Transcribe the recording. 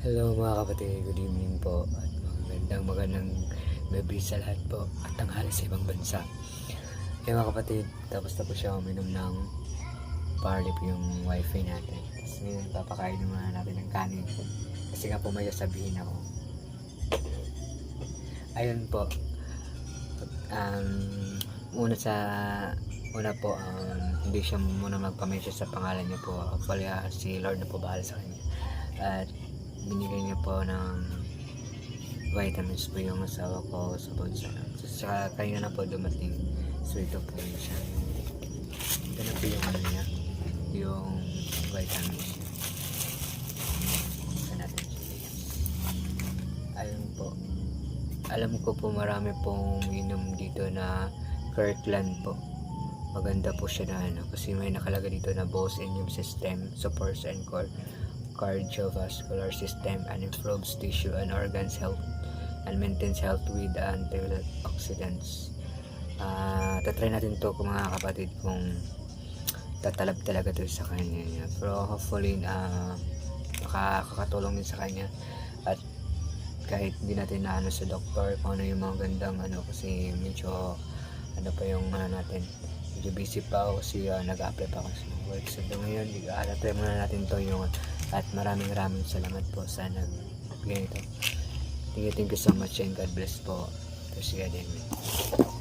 Hello mga kapatid, good evening po at magandang gabi sa lahat po at tanghali sa ibang bansa. Mga kapatid, tapos na po siya uminom ng parley po yung wifi natin. Tapos ngayon papakain naman natin ng kanin kasi nga po may sasabihin ako. Ayun po, una po, hindi siya muna magpa-mention sa pangalan niya po. Actually, si Lord na po bahala sa kanya. At binigay niya po ng vitamins po yung asawa ko sa bunso. Sa kanina na po dumating. So ito po yun siya. Ito na po yung ano niya, yung vitamins niya. Ito natin siya. Ayun po. Alam ko po marami pong inom dito na Kirkland po. Maganda po siya na ano, kasi may nakalagay dito na boost immune system, supports and cardiovascular system, and improves tissue and organs health and maintains health with antioxidants. Tatry natin to mga kapatid kung tatalab talaga to sa kanya. Pero hopefully makakatulong din sa kanya, at kahit hindi natin na ano sa doktor kung ano yung mga gandang ano, kasi medyo ano pa yung natin, medyo busy pa ako kasi nag-apply pa ako sa work. So ngayon try muna natin to yung, at maraming salamat po sa nagbigay nito. Thank you so much and God bless po. Ito si God. Amen.